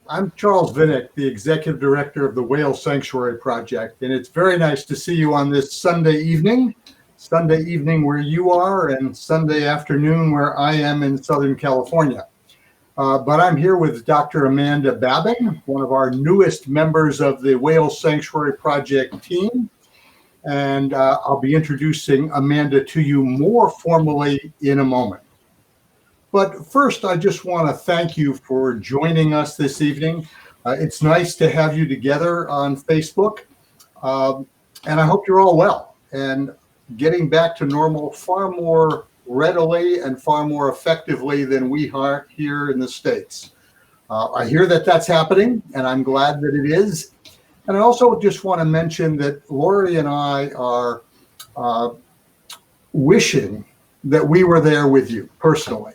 I'm Charles Vinick, the Executive Director of the Whale Sanctuary Project, and it's very nice to see you on this Sunday evening where you are, and Sunday afternoon where I am in Southern California. But I'm here with Dr. Amanda Babin, one of our newest members of the Whale Sanctuary Project team, and I'll be introducing Amanda to you more formally in a moment. But first, I just want to thank you for joining us this evening. It's nice to have you together on Facebook, and I hope you're all well and getting back to normal far more readily and far more effectively than we are here in the States. I hear that that's happening, and I'm glad that it is. And I also just want to mention that Lori and I are wishing that we were there with you personally.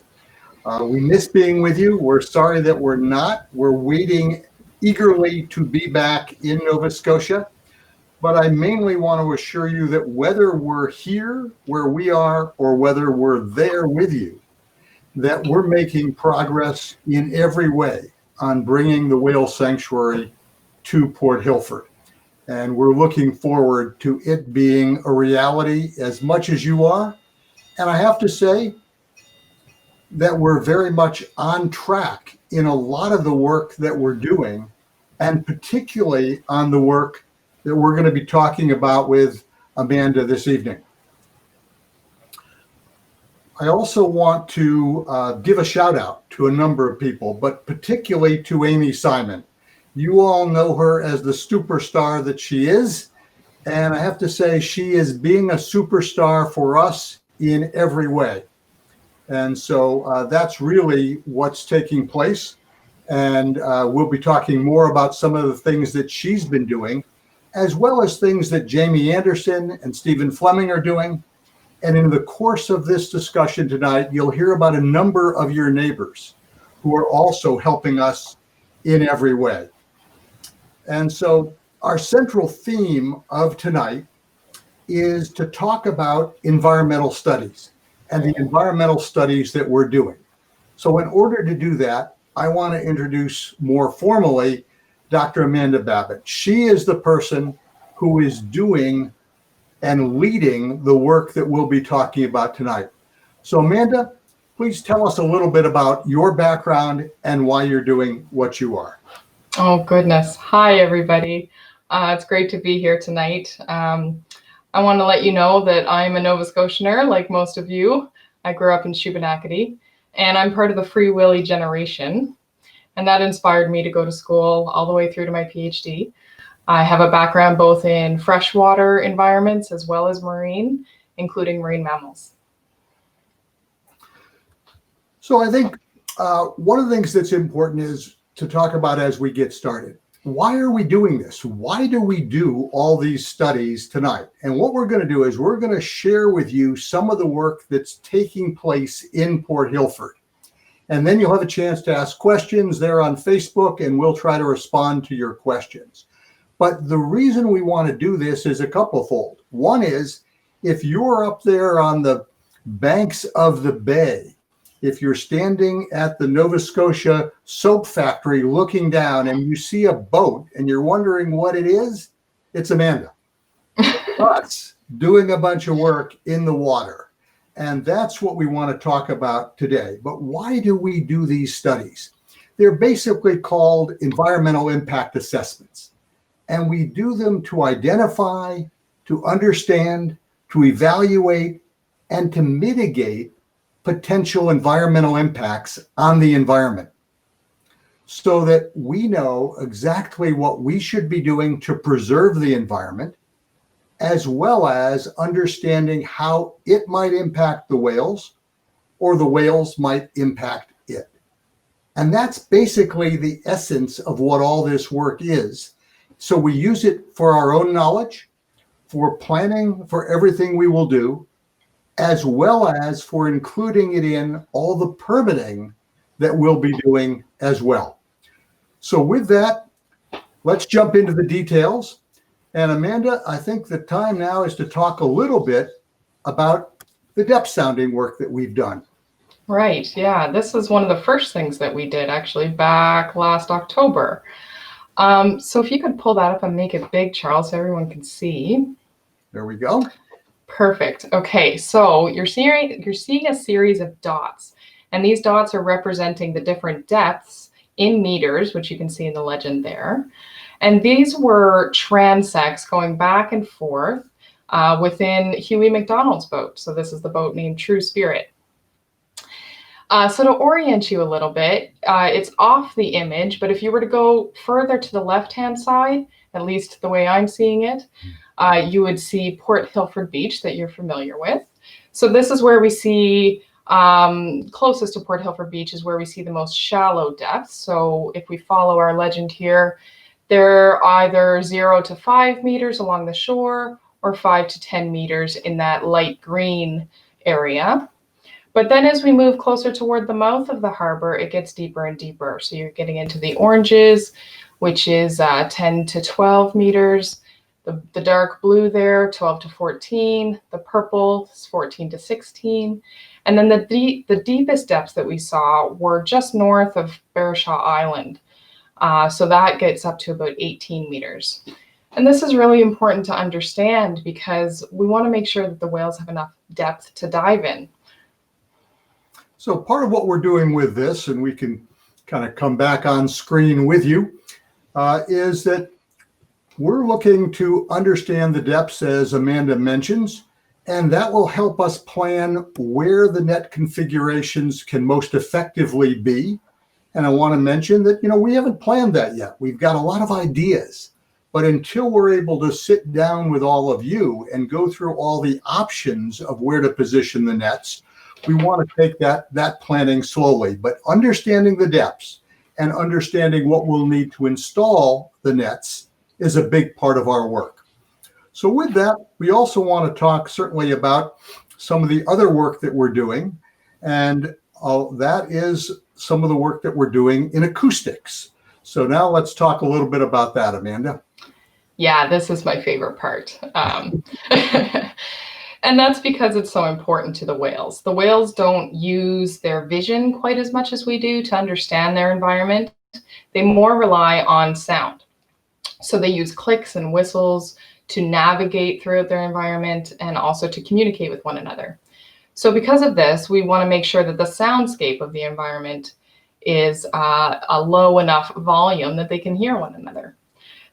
We miss being with you. We're sorry that we're not. We're waiting eagerly to be back in Nova Scotia. But I mainly want to assure you that whether we're here where we are or whether we're there with you, that we're making progress in every way on bringing the whale sanctuary to Port Hilford. And we're looking forward to it being a reality as much as you are. And I have to say that we're very much on track in a lot of the work that we're doing, and particularly on the work that we're going to be talking about with Amanda this evening. I also want to give a shout out to a number of people, but particularly to Amy Simon. You all know her as the superstar that she is, and I have to say she is being a superstar for us in every way. And so that's really what's taking place. And we'll be talking more about some of the things that she's been doing, as well as things that Jamie Anderson and Stephen Fleming are doing. And in the course of this discussion tonight, you'll hear about a number of your neighbors who are also helping us in every way. And so our central theme of tonight is to talk about environmental studies and the environmental studies that we're doing. So in order to do that, I want to introduce more formally Dr. Amanda Babin. She is the person who is doing and leading the work that we'll be talking about tonight. So Amanda, please tell us a little bit about your background and why you're doing what you are. Oh, goodness. Hi, everybody. It's great to be here tonight. I want to let you know that I'm a Nova Scotianer, like most of you. I grew up in Shubenacadie, and I'm part of the Free Willy generation. And that inspired me to go to school all the way through to my PhD. I have a background both in freshwater environments as well as marine, including marine mammals. So I think one of the things that's important is to talk about as we get started. Why are we doing this? Why do we do all these studies tonight? And what we're going to do is we're going to share with you some of the work that's taking place in Port Hilford. And then you'll have a chance to ask questions there on Facebook, and we'll try to respond to your questions. But the reason we want to do this is a couple-fold. One is, if you're up there on the banks of the bay, if you're standing at the Nova Scotia soap factory looking down and you see a boat and you're wondering what it is, it's Amanda. Us doing a bunch of work in the water. And that's what we want to talk about today. But why do we do these studies? They're basically called environmental impact assessments. And we do them to identify, to understand, to evaluate, and to mitigate potential environmental impacts on the environment, so that we know exactly what we should be doing to preserve the environment, as well as understanding how it might impact the whales or the whales might impact it. And that's basically the essence of what all this work is. So we use it for our own knowledge, for planning for everything we will do, as well as for including it in all the permitting that we'll be doing as well. So with that, let's jump into the details. And Amanda, I think the time now is to talk a little bit about the depth sounding work that we've done. Right, yeah. This is one of the first things that we did actually back last October. So if you could pull that up and make it big, Charles, so everyone can see. There we go. Perfect. Okay, so you're seeing a series of dots, and these dots are representing the different depths in meters, which you can see in the legend there. And these were transects going back and forth within Huey McDonald's boat. So this is the boat named True Spirit. So to orient you a little bit, it's off the image, but if you were to go further to the left-hand side, at least the way I'm seeing it, you would see Port Hilford Beach that you're familiar with. So this is where we see, closest to Port Hilford Beach is where we see the most shallow depths. So if we follow our legend here, they're either 0 to 5 meters along the shore or 5 to 10 meters in that light green area. But then as we move closer toward the mouth of the harbor, it gets deeper and deeper. So you're getting into the oranges, which is 10 to 12 meters. The dark blue there, 12 to 14. The purple is 14 to 16. And then the deepest depths that we saw were just north of Barishaw Island. So that gets up to about 18 meters. And this is really important to understand because we want to make sure that the whales have enough depth to dive in. So part of what we're doing with this, and we can kind of come back on screen with you, is that we're looking to understand the depths, as Amanda mentions, and that will help us plan where the net configurations can most effectively be. And I want to mention that, we haven't planned that yet. We've got a lot of ideas, but until we're able to sit down with all of you and go through all the options of where to position the nets, we want to take that planning slowly. But understanding the depths and understanding what we'll need to install the nets is a big part of our work. So with that, we also want to talk certainly about some of the other work that we're doing. And that is some of the work that we're doing in acoustics. So now let's talk a little bit about that, Amanda. Yeah, this is my favorite part. And that's because it's so important to the whales. The whales don't use their vision quite as much as we do to understand their environment. They more rely on sound. So they use clicks and whistles to navigate throughout their environment and also to communicate with one another. So because of this, we want to make sure that the soundscape of the environment is a low enough volume that they can hear one another.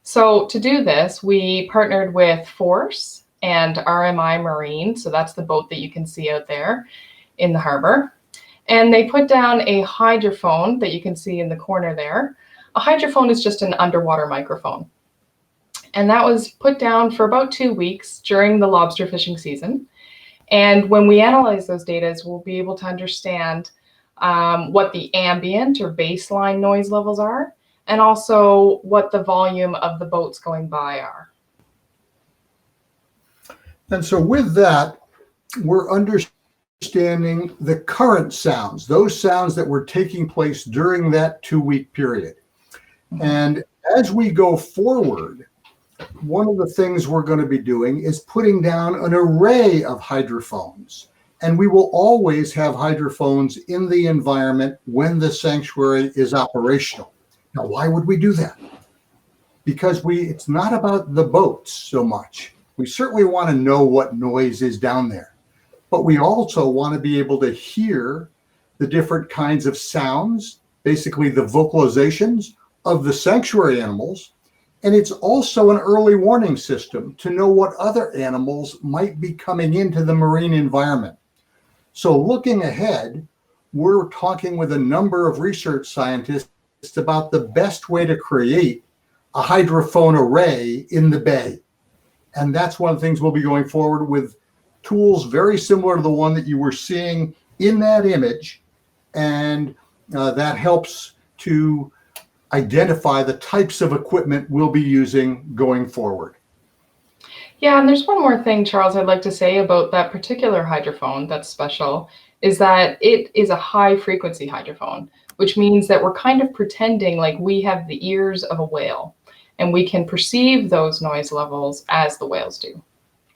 So to do this, we partnered with Force and RMI Marine. So that's the boat that you can see out there in the harbor. And they put down a hydrophone that you can see in the corner there. A hydrophone is just an underwater microphone. And that was put down for about 2 weeks during the lobster fishing season. And when we analyze those data, we'll be able to understand what the ambient or baseline noise levels are, and also what the volume of the boats going by are. And so with that, we're understanding the current sounds, those sounds that were taking place during that 2-week period. And as we go forward, one of the things we're going to be doing is putting down an array of hydrophones. And we will always have hydrophones in the environment when the sanctuary is operational. Now, why would we do that? Because it's not about the boats so much. We certainly want to know what noise is down there, but we also want to be able to hear the different kinds of sounds, basically the vocalizations of the sanctuary animals. And it's also an early warning system to know what other animals might be coming into the marine environment. So looking ahead, we're talking with a number of research scientists about the best way to create a hydrophone array in the bay. And that's one of the things we'll be going forward with, tools very similar to the one that you were seeing in that image. And that helps to identify the types of equipment we'll be using going forward. Yeah, and there's one more thing, Charles, I'd like to say about that particular hydrophone that's special, is that it is a high frequency hydrophone, which means that we're kind of pretending like we have the ears of a whale, and we can perceive those noise levels as the whales do.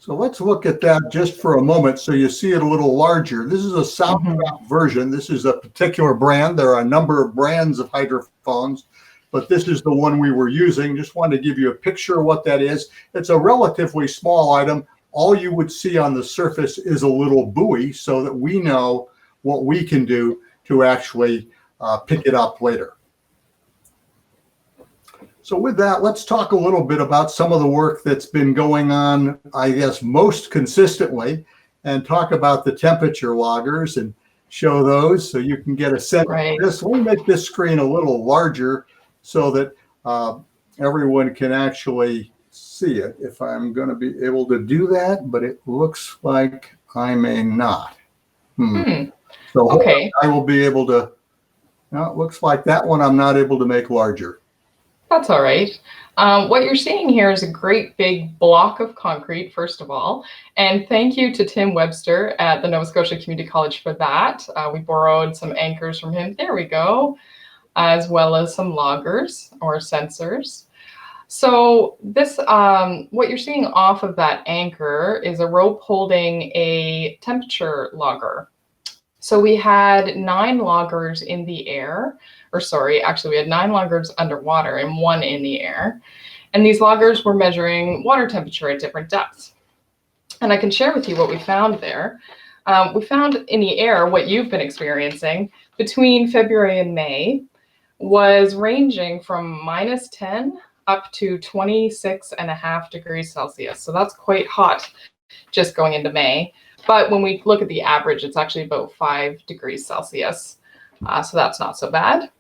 So let's look at that just for a moment so you see it a little larger. This is a soundtrap version. This is a particular brand. There are a number of brands of hydrophones, but this is the one we were using. Just wanted to give you a picture of what that is. It's a relatively small item. All you would see on the surface is a little buoy so that we know what we can do to actually pick it up later. So with that, let's talk a little bit about some of the work that's been going on, I guess, most consistently, and talk about the temperature loggers and show those so you can get a sense of this. Let me make this screen a little larger so that everyone can actually see it, if I'm going to be able to do that, but it looks like I may not. So okay, I will be able to, no, it looks like that one I'm not able to make larger. That's all right. What you're seeing here is a great big block of concrete, first of all. And thank you to Tim Webster at the Nova Scotia Community College for that. We borrowed some anchors from him. There we go. As well as some loggers or sensors. So this, what you're seeing off of that anchor is a rope holding a temperature logger. So we had 9 loggers in the air, or sorry, actually we had 9 loggers underwater and 1 in the air. And these loggers were measuring water temperature at different depths. And I can share with you what we found there. We found in the air what you've been experiencing between February and May was ranging from -10 up to 26.5 degrees Celsius. So that's quite hot just going into May. But when we look at the average, it's actually about 5 degrees Celsius. So that's not so bad.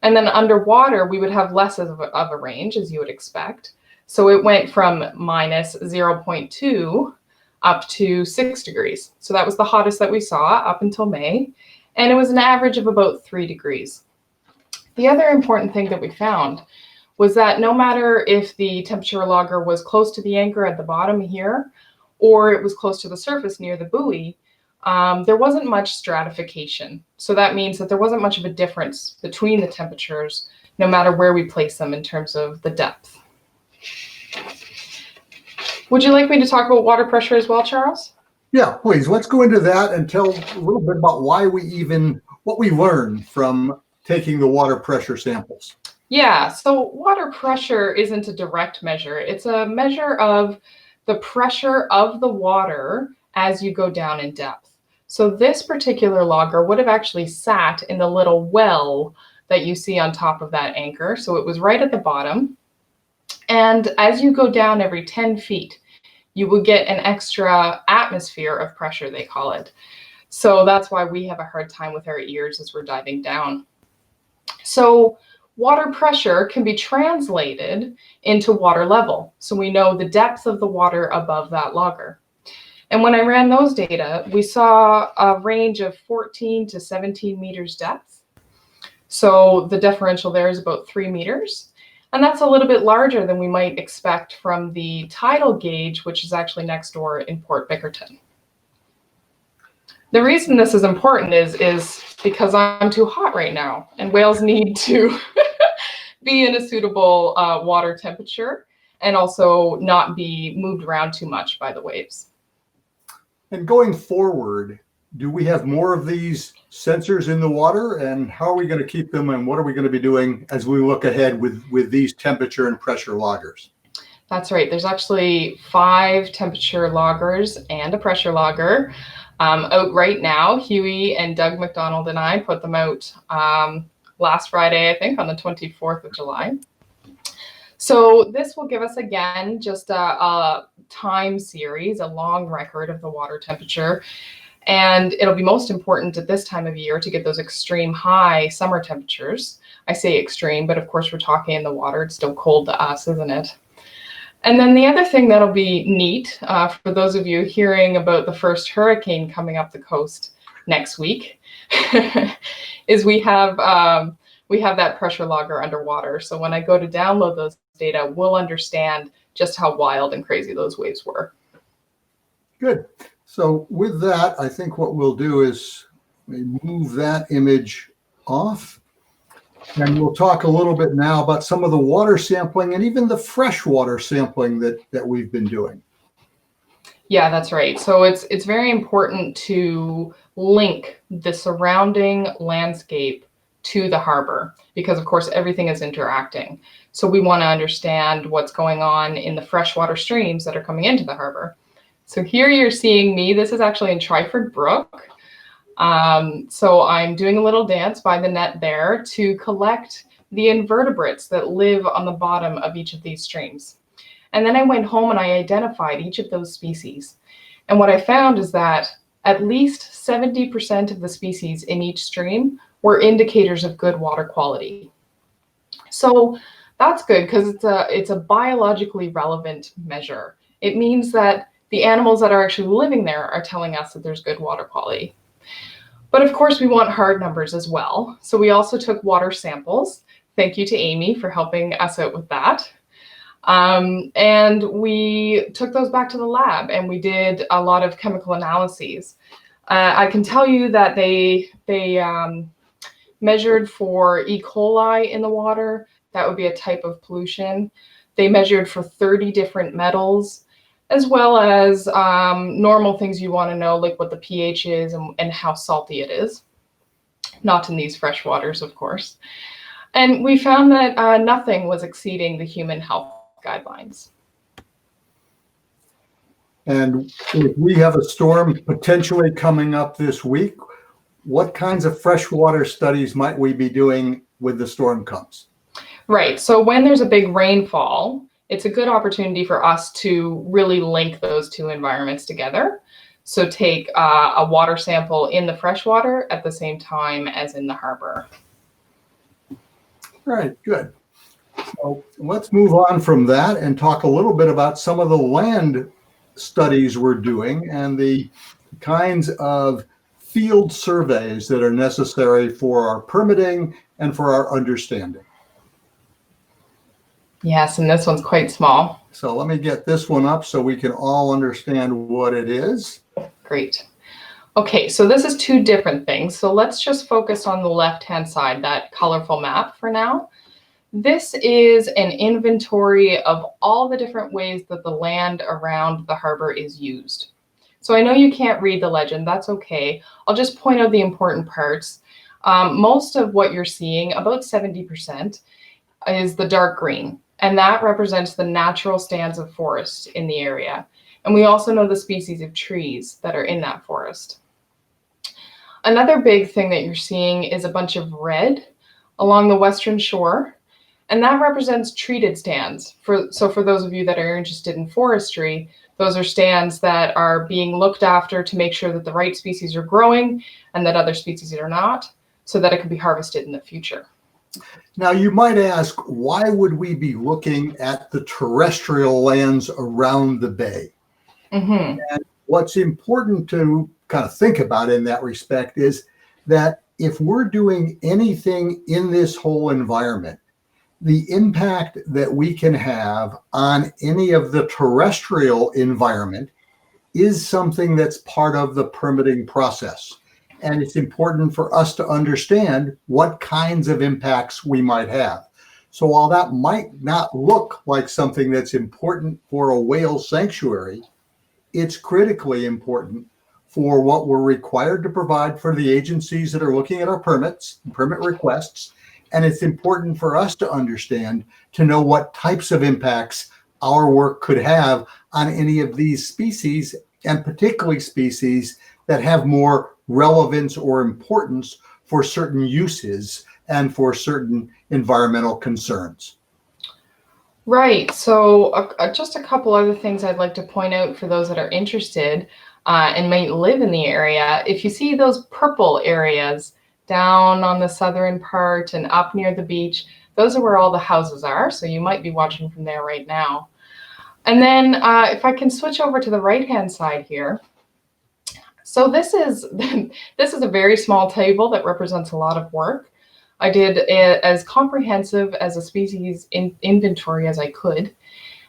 And then underwater, we would have less of a range, as you would expect. So it went from -0.2 up to 6 degrees. So that was the hottest that we saw up until May. And it was an average of about 3 degrees. The other important thing that we found was that no matter if the temperature logger was close to the anchor at the bottom here, or it was close to the surface near the buoy, there wasn't much stratification. So that means that there wasn't much of a difference between the temperatures, no matter where we place them in terms of the depth. Would you like me to talk about water pressure as well, Charles? Yeah, please. Let's go into that and tell a little bit about what we learned from taking the water pressure samples. Yeah, so water pressure isn't a direct measure. It's a measure of the pressure of the water as you go down in depth. So this particular logger would have actually sat in the little well that you see on top of that anchor. So it was right at the bottom. And as you go down every 10 feet, you will get an extra atmosphere of pressure, they call it. So that's why we have a hard time with our ears as we're diving down. So water pressure can be translated into water level. So we know the depth of the water above that logger. And when I ran those data, we saw a range of 14 to 17 meters depth. So the differential there is about 3 meters. And that's a little bit larger than we might expect from the tidal gauge, which is actually next door in Port Bickerton. The reason this is important is because I'm too hot right now, and whales need to be in a suitable water temperature and also not be moved around too much by the waves. And going forward, do we have more of these sensors in the water, and how are we going to keep them, and what are we going to be doing as we look ahead with these temperature and pressure loggers? That's right. There's actually 5 temperature loggers and a pressure logger out right now. Huey and Doug McDonald and I put them out last Friday, I think, on the 24th of July. So this will give us, again, just a time series, a long record of the water temperature. And it'll be most important at this time of year to get those extreme high summer temperatures. I say extreme, but of course we're talking in the water. It's still cold to us, isn't it? And then the other thing that'll be neat for those of you hearing about the first hurricane coming up the coast next week is we have that pressure logger underwater. So when I go to download those data, we'll understand just how wild and crazy those waves were. Good. So with that, I think what we'll do is move that image off. And we'll talk a little bit now about some of the water sampling and even the freshwater sampling that we've been doing. Yeah, that's right. So it's very important to link the surrounding landscape to the harbor because of course everything is interacting. So we want to understand what's going on in the freshwater streams that are coming into the harbor. So here you're seeing me. This is actually in Twyford Brook. So I'm doing a little dance by the net there to collect the invertebrates that live on the bottom of each of these streams. And then I went home and I identified each of those species. And what I found is that at least 70% of the species in each stream were indicators of good water quality. So that's good because it's a biologically relevant measure. It means that the animals that are actually living there are telling us that there's good water quality. But of course, we want hard numbers as well. So we also took water samples. Thank you to Amy for helping us out with that. And we took those back to the lab and we did a lot of chemical analyses. I can tell you that they measured for E. coli in the water. That would be a type of pollution. They measured for 30 different metals, as well as normal things you want to know, like what the pH is and how salty it is. Not in these fresh waters, of course. And we found that nothing was exceeding the human health guidelines. And if we have a storm potentially coming up this week, what kinds of freshwater studies might we be doing when the storm comes? Right. So when there's a big rainfall, it's a good opportunity for us to really link those two environments together. So take a water sample in the freshwater at the same time as in the harbor. All right, good. So let's move on from that and talk a little bit about some of the land studies we're doing and the kinds of field surveys that are necessary for our permitting and for our understanding. Yes, and this one's quite small. So let me get this one up so we can all understand what it is. Great. Okay, so this is two different things. So let's just focus on the left-hand side, that colorful map for now. This is an inventory of all the different ways that the land around the harbor is used. So I know you can't read the legend, that's okay. I'll just point out the important parts. Most of what you're seeing, about 70%, is the dark green, and that represents the natural stands of forest in the area. And we also know the species of trees that are in that forest. Another big thing that you're seeing is a bunch of red along the western shore, and that represents treated stands. So for those of you that are interested in forestry, those are stands that are being looked after to make sure that the right species are growing and that other species are not, so that it can be harvested in the future. Now, you might ask, why would we be looking at the terrestrial lands around the bay? Mm-hmm. And what's important to kind of think about in that respect is that if we're doing anything in this whole environment, the impact that we can have on any of the terrestrial environment is something that's part of the permitting process. And it's important for us to understand what kinds of impacts we might have. So while that might not look like something that's important for a whale sanctuary, it's critically important for what we're required to provide for the agencies that are looking at our permits, permit requests. And it's important for us to understand, to know what types of impacts our work could have on any of these species, and particularly species that have more relevance or importance for certain uses and for certain environmental concerns. Right. So just a couple other things I'd like to point out for those that are interested and might live in the area. If you see those purple areas down on the southern part and up near the beach, those are where all the houses are. So you might be watching from there right now. And then if I can switch over to the right-hand side here. So this is a very small table that represents a lot of work. I did as comprehensive as a species inventory as I could,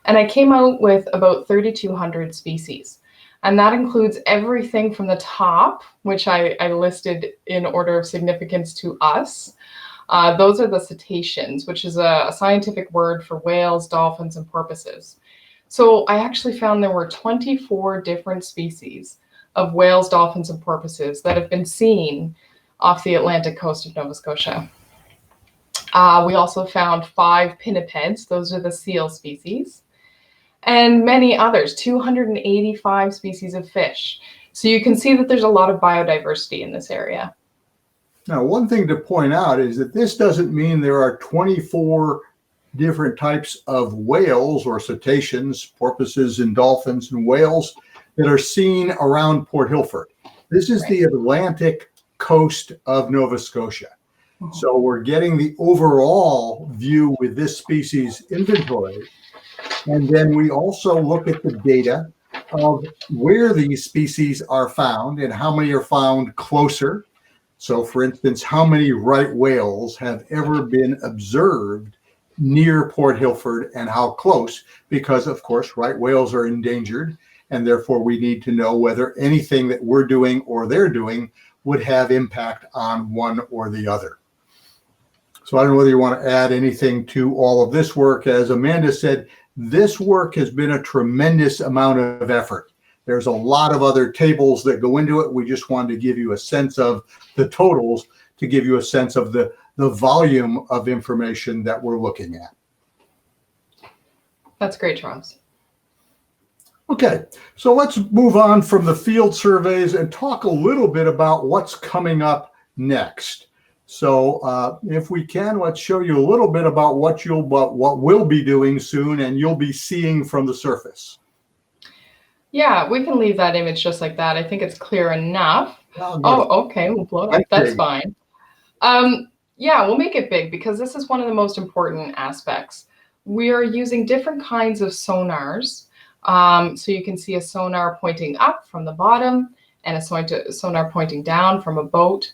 and I came out with about 3,200 species. And that includes everything from the top, which I listed in order of significance to us. Those are the cetaceans, which is a scientific word for whales, dolphins, and porpoises. So I actually found there were 24 different species of whales, dolphins, and porpoises that have been seen off the Atlantic coast of Nova Scotia. We also found 5 pinnipeds, those are the seal species, and many others, 285 species of fish. So you can see that there's a lot of biodiversity in this area. Now, one thing to point out is that this doesn't mean there are 24 different types of whales or cetaceans, porpoises and dolphins and whales that are seen around Port Hilford. This is the Atlantic coast of Nova Scotia. So we're getting the overall view with this species inventory. And then we also look at the data of where these species are found and how many are found closer. So for instance, how many right whales have ever been observed near Port Hilford and how close? Because of course, right whales are endangered, and therefore we need to know whether anything that we're doing or they're doing would have impact on one or the other. So I don't know whether you want to add anything to all of this work. As Amanda said, this work has been a tremendous amount of effort. There's a lot of other tables that go into it. We just wanted to give you a sense of the totals, to give you a sense of the volume of information that we're looking at. That's great, Charles. Okay, so let's move on from the field surveys and talk a little bit about what's coming up next. So if we can, let's show you a little bit about what we'll be doing soon and you'll be seeing from the surface. Yeah, we can leave that image just like that. I think it's clear enough. Oh, okay, we'll blow it up. That's fine. Yeah, we'll make it big because this is one of the most important aspects. We are using different kinds of sonars. So you can see a sonar pointing up from the bottom and a sonar pointing down from a boat.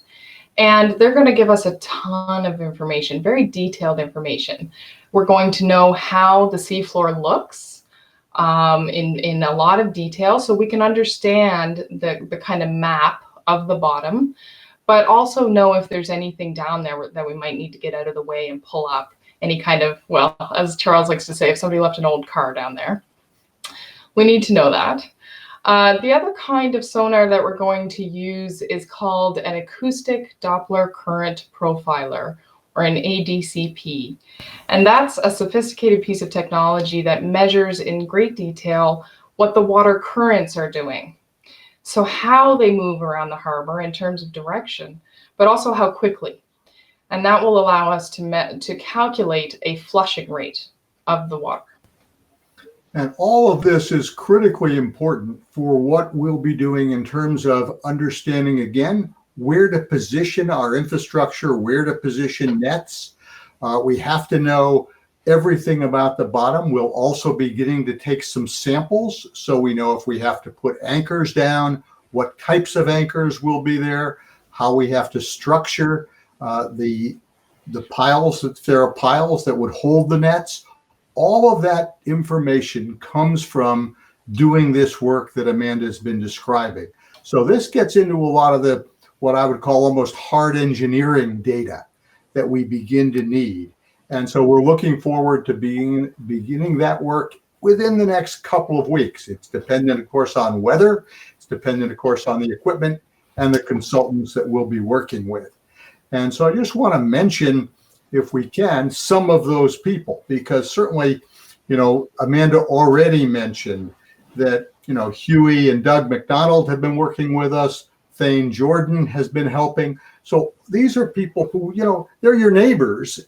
And they're going to give us a ton of information, very detailed information. We're going to know how the seafloor looks in a lot of detail, so we can understand the kind of map of the bottom, but also know if there's anything down there that we might need to get out of the way and pull up any kind of, well, as Charles likes to say, if somebody left an old car down there. We need to know that. The other kind of sonar that we're going to use is called an acoustic Doppler current profiler, or an ADCP. And that's a sophisticated piece of technology that measures in great detail what the water currents are doing. So how they move around the harbor in terms of direction, but also how quickly. And that will allow us to calculate a flushing rate of the water. And all of this is critically important for what we'll be doing in terms of understanding, again, where to position our infrastructure, where to position nets. We have to know everything about the bottom. We'll also be beginning to take some samples so we know if we have to put anchors down, what types of anchors will be there, how we have to structure the piles, if there are piles that would hold the nets. All of that information comes from doing this work that Amanda's been describing. So this gets into a lot of the, what I would call almost hard engineering data that we begin to need. And so we're looking forward to beginning that work within the next couple of weeks. It's dependent, of course, on weather. It's dependent, of course, on the equipment and the consultants that we'll be working with. And so I just want to mention, if we can, some of those people, because certainly, you know, Amanda already mentioned that, you know, Huey and Doug McDonald have been working with us. Thane Jordan has been helping. So these are people who, you know, they're your neighbors.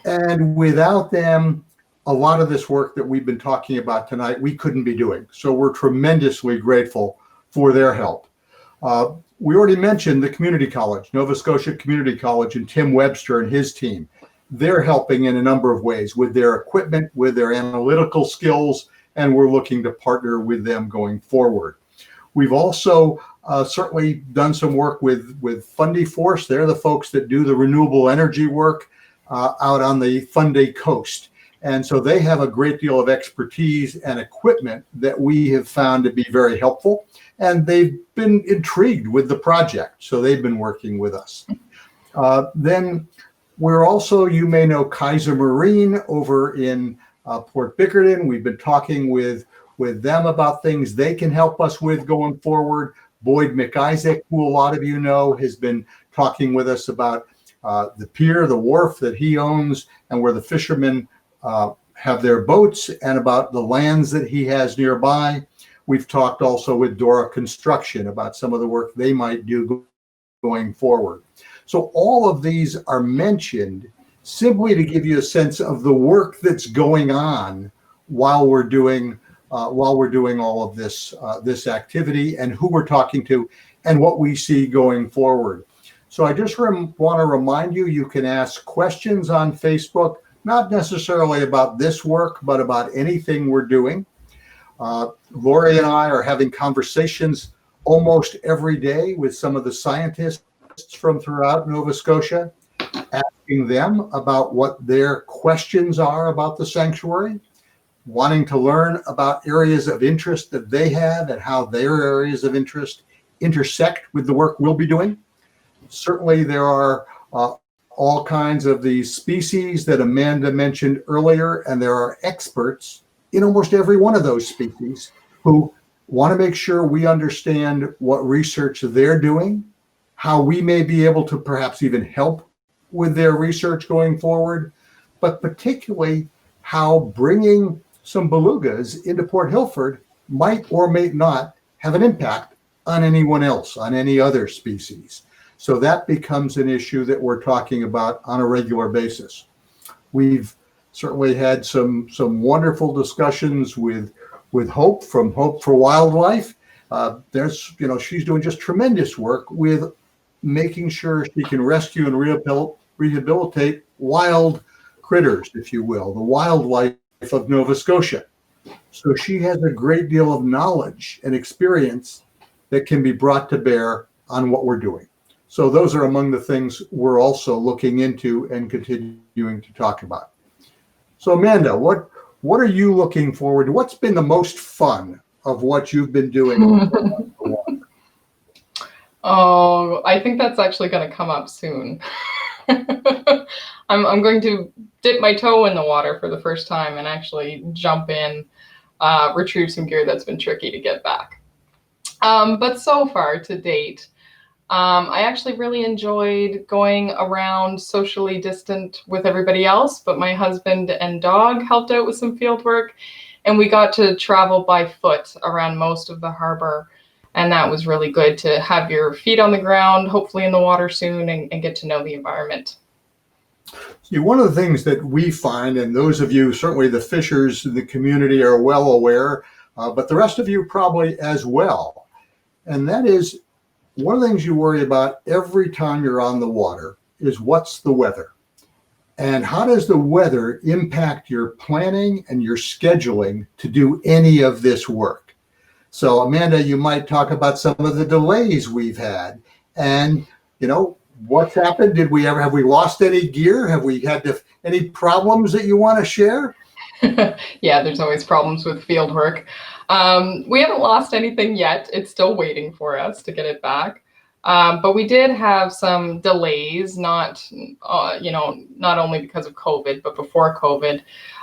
And without them, a lot of this work that we've been talking about tonight, we couldn't be doing. So we're tremendously grateful for their help. We already mentioned the community college, Nova Scotia Community College, and Tim Webster and his team. They're helping in a number of ways with their equipment, with their analytical skills, and we're looking to partner with them going forward. We've also certainly done some work with Fundy Force. They're the folks that do the renewable energy work out on the Fundy coast. And so they have a great deal of expertise and equipment that we have found to be very helpful. And they've been intrigued with the project. So they've been working with us. Then we're also, you may know Kaiser Marine over in Port Bickerton. We've been talking with them about things they can help us with going forward. Boyd McIsaac, who a lot of you know, has been talking with us about the pier, the wharf that he owns, and where the fishermen have their boats, and about the lands that he has nearby. We've talked also with Dora Construction about some of the work they might do going forward. So all of these are mentioned simply to give you a sense of the work that's going on while we're doing all of this activity, and who we're talking to and what we see going forward. So I just want to remind you, you can ask questions on Facebook, not necessarily about this work, but about anything we're doing. Lori and I are having conversations almost every day with some of the scientists from throughout Nova Scotia, asking them about what their questions are about the sanctuary, wanting to learn about areas of interest that they have and how their areas of interest intersect with the work we'll be doing. Certainly there are all kinds of these species that Amanda mentioned earlier, and there are experts in almost every one of those species who want to make sure we understand what research they're doing, how we may be able to perhaps even help with their research going forward, but particularly how bringing some belugas into Port Hilford might or may not have an impact on anyone else, on any other species. So that becomes an issue that we're talking about on a regular basis. We've certainly had some wonderful discussions with Hope from Hope for Wildlife. She's doing just tremendous work with making sure she can rescue and rehabilitate wild critters, if you will, the wildlife of Nova Scotia. So she has a great deal of knowledge and experience that can be brought to bear on what we're doing. So those are among the things we're also looking into and continuing to talk about. So Amanda, what are you looking forward to? What's been the most fun of what you've been doing? Oh, I think that's actually going to come up soon. I'm going to dip my toe in the water for the first time and actually jump in, retrieve some gear that's been tricky to get back. But so far to date, I actually really enjoyed going around socially distant with everybody else, but my husband and dog helped out with some field work, and we got to travel by foot around most of the harbor. And that was really good to have your feet on the ground, hopefully in the water soon, and get to know the environment. See, one of the things that we find, and those of you, certainly the fishers in the community are well aware, but the rest of you probably as well, and that is one of the things you worry about every time you're on the water is what's the weather? And how does the weather impact your planning and your scheduling to do any of this work? So Amanda, you might talk about some of the delays we've had, and what's happened? Have we lost any gear? Have we had any problems that you want to share? Yeah, there's always problems with field work. We haven't lost anything yet. It's still waiting for us to get it back. But we did have some delays, not only because of COVID, but before COVID.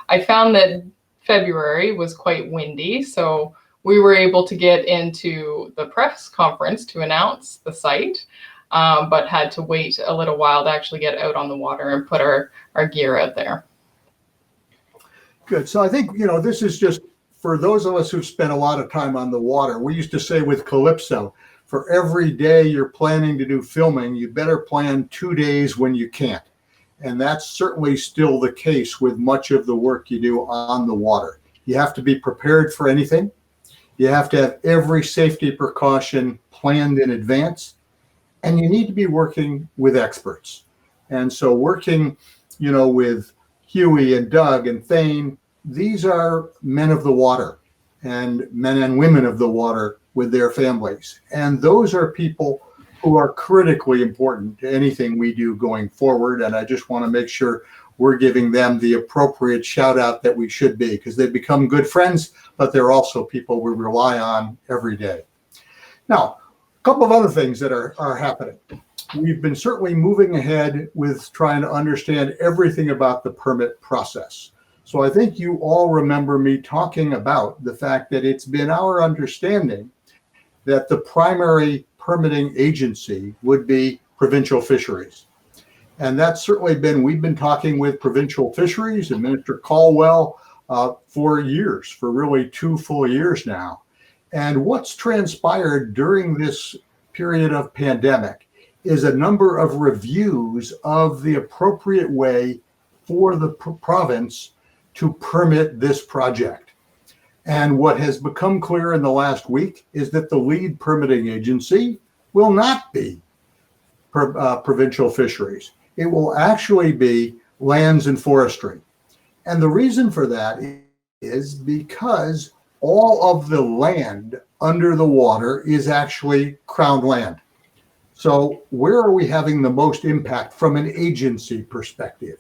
I found that February was quite windy, so we were able to get into the press conference to announce the site, but had to wait a little while to actually get out on the water and put our gear out there. Good. So I think, this is just for those of us who've spent a lot of time on the water. We used to say with Calypso, for every day you're planning to do filming, you better plan 2 days when you can't. And that's certainly still the case with much of the work you do on the water. You have to be prepared for anything. You have to have every safety precaution planned in advance. And you need to be working with experts. And so working, with Huey and Doug and Thane, these are men of the water and men and women of the water with their families. And those are people who are critically important to anything we do going forward. And I just want to make sure we're giving them the appropriate shout out that we should be, because they've become good friends, but they're also people we rely on every day. Now, a couple of other things that are happening. We've been certainly moving ahead with trying to understand everything about the permit process. So I think you all remember me talking about the fact that it's been our understanding that the primary permitting agency would be provincial fisheries. And that's certainly been, we've been talking with provincial fisheries and Minister Caldwell for years, for really 2 full years now. And what's transpired during this period of pandemic is a number of reviews of the appropriate way for the province to permit this project. And what has become clear in the last week is that the lead permitting agency will not be provincial fisheries. It will actually be lands and forestry. And the reason for that is because all of the land under the water is actually Crown land. So where are we having the most impact from an agency perspective?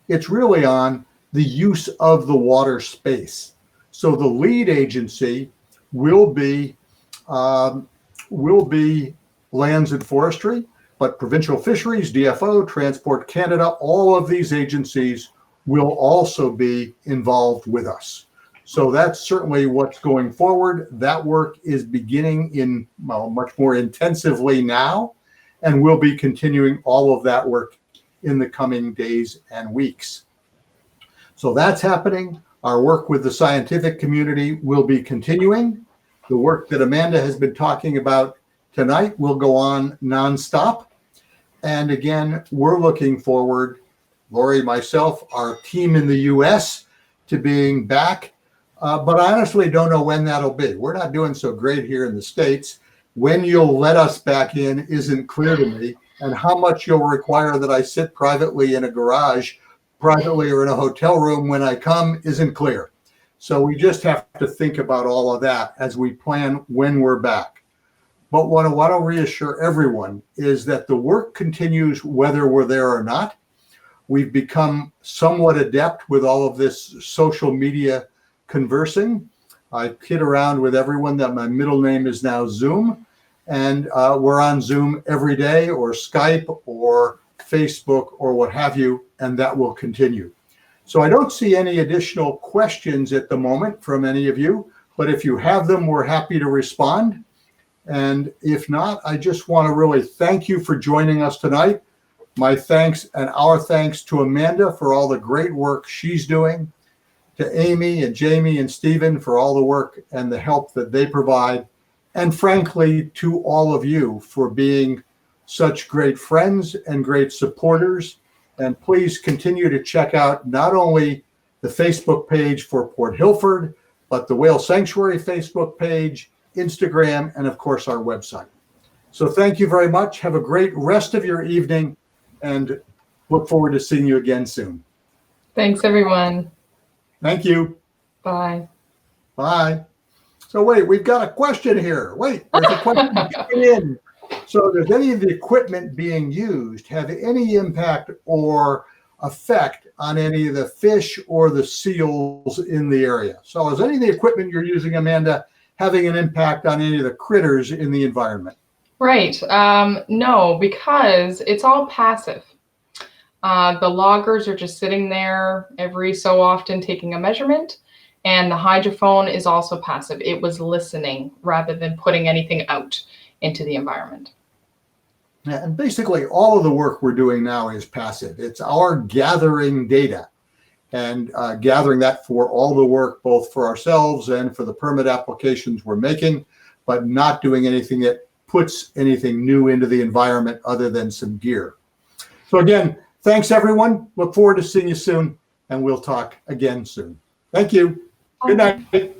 It's really on the use of the water space. So the lead agency will be lands and forestry, but provincial fisheries, DFO, Transport Canada, all of these agencies will also be involved with us. So that's certainly what's going forward. That work is beginning in much more intensively now, and we'll be continuing all of that work in the coming days and weeks. So that's happening. Our work with the scientific community will be continuing. The work that Amanda has been talking about tonight will go on nonstop. And again, we're looking forward, Lori, myself, our team in the US, to being back. But I honestly don't know when that'll be. We're not doing so great here in the States. When you'll let us back in isn't clear to me, and how much you'll require that I sit privately in a garage, privately or in a hotel room when I come isn't clear. So we just have to think about all of that as we plan when we're back. But what I want to reassure everyone is that the work continues whether we're there or not. We've become somewhat adept with all of this social media conversing. I kid around with everyone that my middle name is now Zoom, and we're on Zoom every day, or Skype or Facebook or what have you, and that will continue. So I don't see any additional questions at the moment from any of you, but if you have them, we're happy to respond. And if not, I just want to really thank you for joining us tonight. My thanks and our thanks to Amanda for all the great work she's doing, to Amy and Jamie and Stephen for all the work and the help that they provide, and frankly, to all of you for being such great friends and great supporters. And please continue to check out not only the Facebook page for Port Hilford, but the Whale Sanctuary Facebook page, Instagram, and of course our website. So thank you very much. Have a great rest of your evening and look forward to seeing you again soon. Thanks, everyone. Thank you. Bye. Bye. So wait, we've got a question here. Wait, there's a question coming in. So does any of the equipment being used have any impact or effect on any of the fish or the seals in the area? So is any of the equipment you're using, Amanda, having an impact on any of the critters in the environment? Right. No, because it's all passive. The loggers are just sitting there every so often taking a measurement, and the hydrophone is also passive. It was listening rather than putting anything out into the environment. Yeah, and basically all of the work we're doing now is passive. It's our gathering data and gathering that for all the work, both for ourselves and for the permit applications we're making, but not doing anything that puts anything new into the environment other than some gear. So again, thanks everyone. Look forward to seeing you soon, and we'll talk again soon. Thank you. Good night.